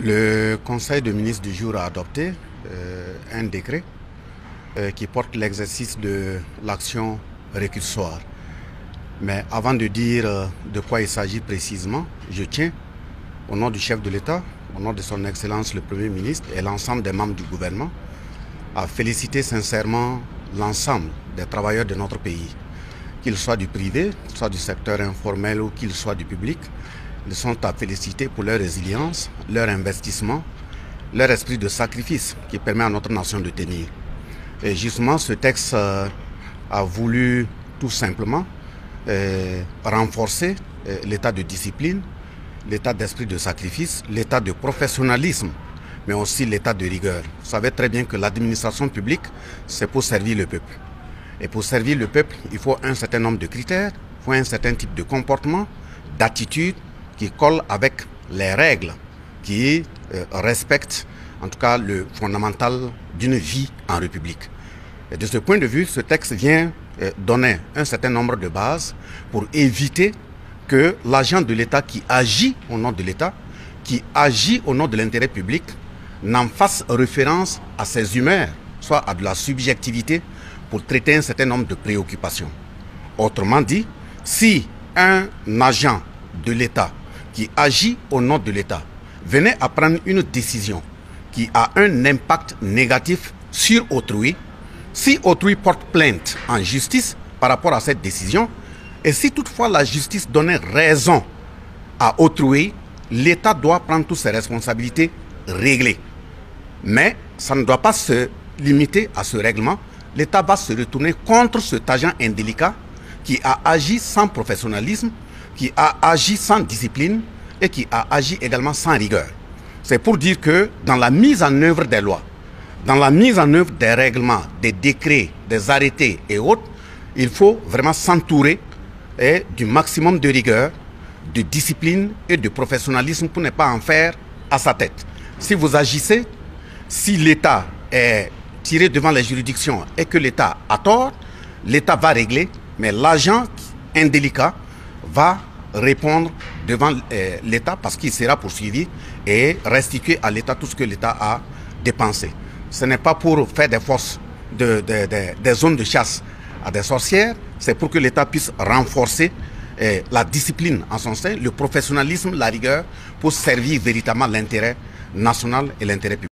Le Conseil de ministres du jour a adopté un décret qui porte l'exercice de l'action récursoire. Mais avant de dire de quoi il s'agit précisément, je tiens, au nom du chef de l'État, au nom de son Excellence le Premier ministre et l'ensemble des membres du gouvernement, à féliciter sincèrement l'ensemble des travailleurs de notre pays, qu'ils soient du privé, soit du secteur informel ou qu'ils soient du public. Ils sont à féliciter pour leur résilience, leur investissement, leur esprit de sacrifice qui permet à notre nation de tenir. Et justement, ce texte a voulu tout simplement renforcer l'état de discipline, l'état d'esprit de sacrifice, l'état de professionnalisme, mais aussi l'état de rigueur. Vous savez très bien que l'administration publique, c'est pour servir le peuple. Et pour servir le peuple, il faut un certain nombre de critères, il faut un certain type de comportement, d'attitude qui colle avec les règles, qui respectent en tout cas le fondamental d'une vie en République. Et de ce point de vue, ce texte vient donner un certain nombre de bases pour éviter que l'agent de l'État qui agit au nom de l'État, qui agit au nom de l'intérêt public, n'en fasse référence à ses humeurs, soit à de la subjectivité, pour traiter un certain nombre de préoccupations. Autrement dit, si un agent de l'État qui agit au nom de l'État venait à prendre une décision qui a un impact négatif sur autrui, si autrui porte plainte en justice par rapport à cette décision, et si toutefois la justice donnait raison à autrui, l'État doit prendre toutes ses responsabilités réglées. Mais ça ne doit pas se limiter à ce règlement. L'État va se retourner contre cet agent indélicat qui a agi sans professionnalisme, qui a agi sans discipline et qui a agi également sans rigueur. C'est pour dire que dans la mise en œuvre des lois, dans la mise en œuvre des règlements, des décrets, des arrêtés et autres, il faut vraiment s'entourer du maximum de rigueur, de discipline et de professionnalisme pour ne pas en faire à sa tête. Si vous agissez, si l'État est tiré devant les juridictions et que l'État a tort, l'État va régler, mais l'agent indélicat va répondre devant l'État parce qu'il sera poursuivi et restituer à l'État tout ce que l'État a dépensé. Ce n'est pas pour faire des forces, des zones de chasse à des sorcières, c'est pour que l'État puisse renforcer la discipline en son sein, le professionnalisme, la rigueur, pour servir véritablement l'intérêt national et l'intérêt public.